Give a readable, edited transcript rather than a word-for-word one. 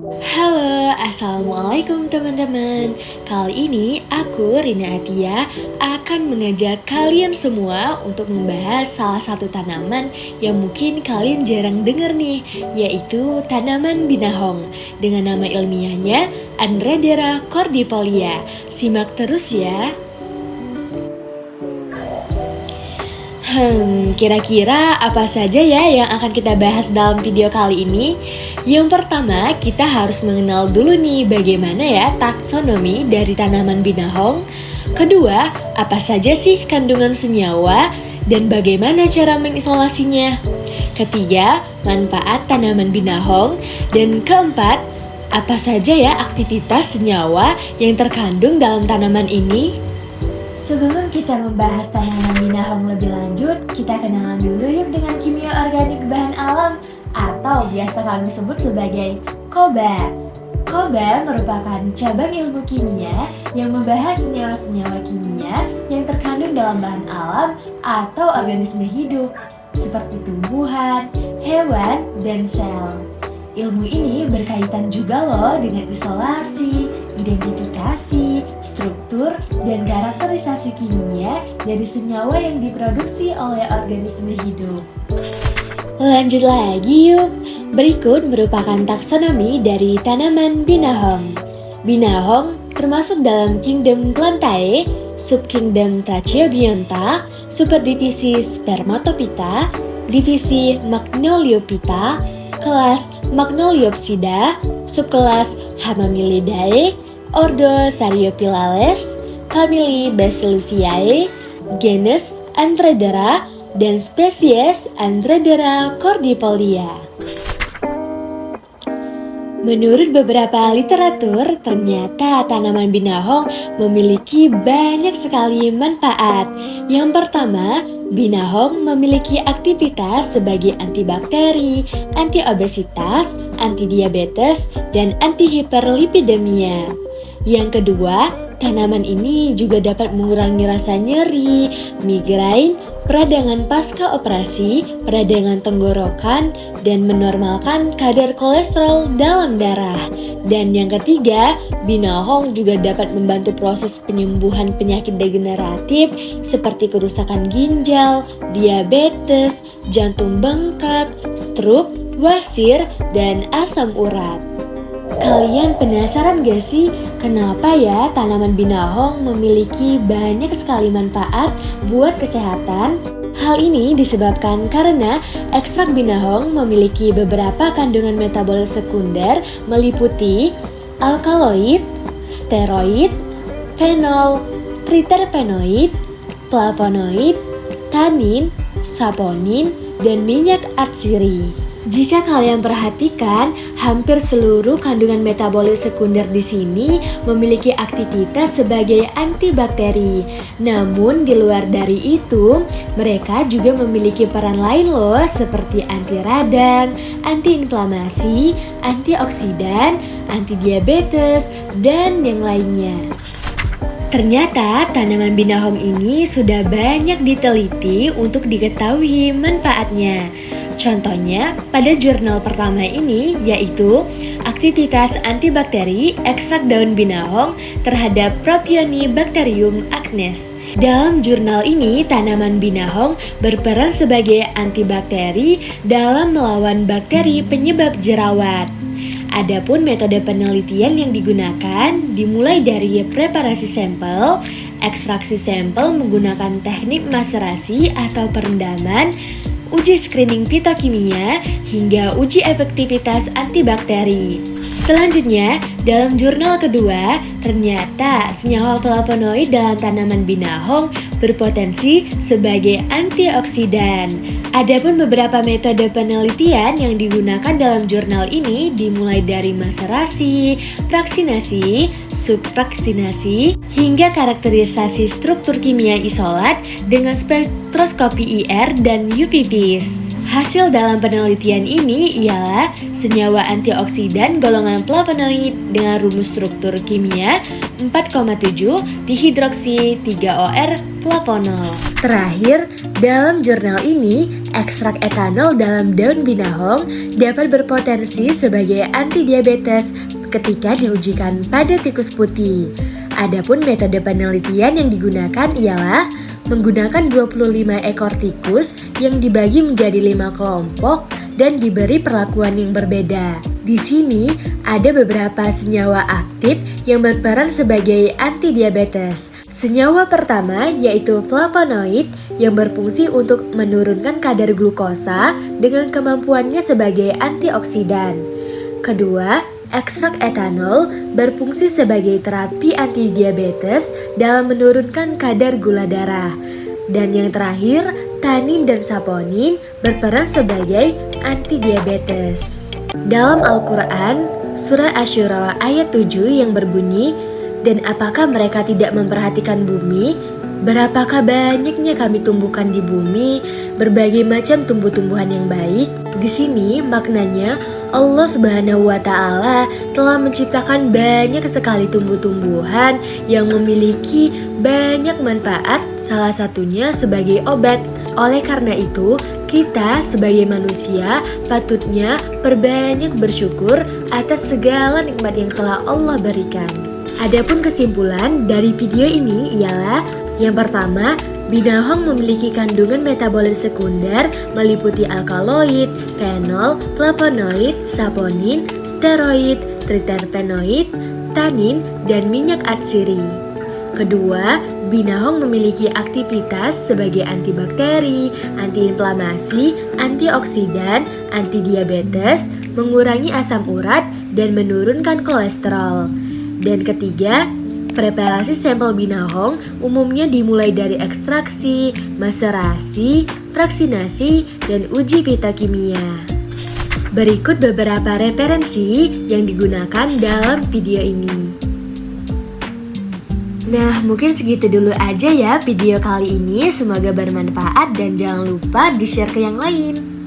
Halo, assalamualaikum teman-teman. Kali ini aku, Rina Atia, akan mengajak kalian semua untuk membahas salah satu tanaman yang mungkin kalian jarang dengar nih, yaitu tanaman binahong. Dengan nama ilmiahnya Andredera cordipolia. Simak terus ya. Kira-kira apa saja ya yang akan kita bahas dalam video kali ini? Yang pertama, kita harus mengenal dulu nih bagaimana ya taksonomi dari tanaman binahong. Kedua, apa saja sih kandungan senyawa dan bagaimana cara mengisolasinya? Ketiga, manfaat tanaman binahong. Dan keempat, apa saja ya aktivitas senyawa yang terkandung dalam tanaman ini? Sebelum kita membahas tanaman binahong lebih lanjut, kita kenalan dulu yuk dengan kimia organik bahan alam atau biasa kami sebut sebagai KOBA. KOBA merupakan cabang ilmu kimia yang membahas senyawa-senyawa kimia yang terkandung dalam bahan alam atau organisme hidup seperti tumbuhan, hewan, dan sel. Ilmu ini berkaitan juga loh dengan isolasi, identifikasi, struktur, dan karakterisasi kimia dari senyawa yang diproduksi oleh organisme hidup. Lanjut lagi yuk. Berikut merupakan taksonomi dari tanaman binahong. Binahong termasuk dalam kingdom Plantae, subkingdom Tracheobionta, superdivisi Spermatophyta, divisi Magnoliophyta, kelas Magnoliopsida, subkelas Hamamelidae, ordo Sariophyllales, famili Basilisciae, genus Andredera, dan spesies Andredera cordipolia. Menurut beberapa literatur, ternyata tanaman binahong memiliki banyak sekali manfaat. Yang pertama, binahong memiliki aktivitas sebagai antibakteri, antiobesitas, antidiabetes, dan antihiperlipidemia. Yang kedua, tanaman ini juga dapat mengurangi rasa nyeri, migrain, peradangan pasca operasi, peradangan tenggorokan, dan menormalkan kadar kolesterol dalam darah. Dan yang ketiga, binahong juga dapat membantu proses penyembuhan penyakit degeneratif seperti kerusakan ginjal, diabetes, jantung bengkak, stroke, wasir, dan asam urat. Kalian penasaran gak sih kenapa ya tanaman binahong memiliki banyak sekali manfaat buat kesehatan? Hal ini disebabkan karena ekstrak binahong memiliki beberapa kandungan metabolit sekunder meliputi alkaloid, steroid, fenol, triterpenoid, flavonoid, tanin, saponin, dan minyak atsiri. Jika kalian perhatikan, hampir seluruh kandungan metabolit sekunder di sini memiliki aktivitas sebagai antibakteri. Namun di luar dari itu, mereka juga memiliki peran lain loh seperti anti radang, antiinflamasi, antioksidan, antidiabetes, dan yang lainnya. Ternyata tanaman binahong ini sudah banyak diteliti untuk diketahui manfaatnya. Contohnya pada jurnal pertama ini yaitu aktivitas antibakteri ekstrak daun binahong terhadap Propionibacterium acnes. Dalam jurnal ini, tanaman binahong berperan sebagai antibakteri dalam melawan bakteri penyebab jerawat. Adapun metode penelitian yang digunakan dimulai dari preparasi sampel, ekstraksi sampel menggunakan teknik maserasi atau perendaman, uji screening fitokimia, hingga uji efektivitas antibakteri. Selanjutnya, dalam jurnal kedua, ternyata senyawa flavonoid dalam tanaman binahong berpotensi sebagai antioksidan. Adapun beberapa metode penelitian yang digunakan dalam jurnal ini dimulai dari maserasi, fraksinasi, subfraksinasi, hingga karakterisasi struktur kimia isolat dengan spektroskopi IR dan UV-Vis. Hasil dalam penelitian ini ialah senyawa antioksidan golongan flavonoid dengan rumus struktur kimia 4,7 dihidroksi 3-OR flavonol. Terakhir, dalam jurnal ini, ekstrak etanol dalam daun binahong dapat berpotensi sebagai antidiabetes ketika diujikan pada tikus putih. Adapun metode penelitian yang digunakan ialah menggunakan 25 ekor tikus yang dibagi menjadi 5 kelompok dan diberi perlakuan yang berbeda. Di sini ada beberapa senyawa aktif yang berperan sebagai antidiabetes. Senyawa pertama yaitu flavonoid yang berfungsi untuk menurunkan kadar glukosa dengan kemampuannya sebagai antioksidan. Kedua, ekstrak etanol berfungsi sebagai terapi antidiabetes dalam menurunkan kadar gula darah. Dan yang terakhir, tanin dan saponin berperan sebagai antidiabetes. Dalam Al-Quran, surah Asy-Syura ayat 7 yang berbunyi, "Dan apakah mereka tidak memperhatikan bumi? Berapakah banyaknya kami tumbuhkan di bumi, berbagai macam tumbuh-tumbuhan yang baik." Di sini maknanya Allah Subhanahu wa Ta'ala telah menciptakan banyak sekali tumbuh-tumbuhan yang memiliki banyak manfaat, salah satunya sebagai obat. Oleh karena itu, kita sebagai manusia patutnya perbanyak bersyukur atas segala nikmat yang telah Allah berikan. Adapun kesimpulan dari video ini ialah yang pertama, binahong memiliki kandungan metabolit sekunder meliputi alkaloid, fenol, flavonoid, saponin, steroid, triterpenoid, tanin, dan minyak atsiri. Kedua, binahong memiliki aktivitas sebagai antibakteri, antiinflamasi, antioksidan, antidiabetes, mengurangi asam urat, dan menurunkan kolesterol. Dan ketiga, preparasi sampel binahong umumnya dimulai dari ekstraksi, maserasi, fraksinasi, dan uji fitokimia. Berikut beberapa referensi yang digunakan dalam video ini. Nah, mungkin segitu dulu aja ya video kali ini. Semoga bermanfaat dan jangan lupa di-share ke yang lain.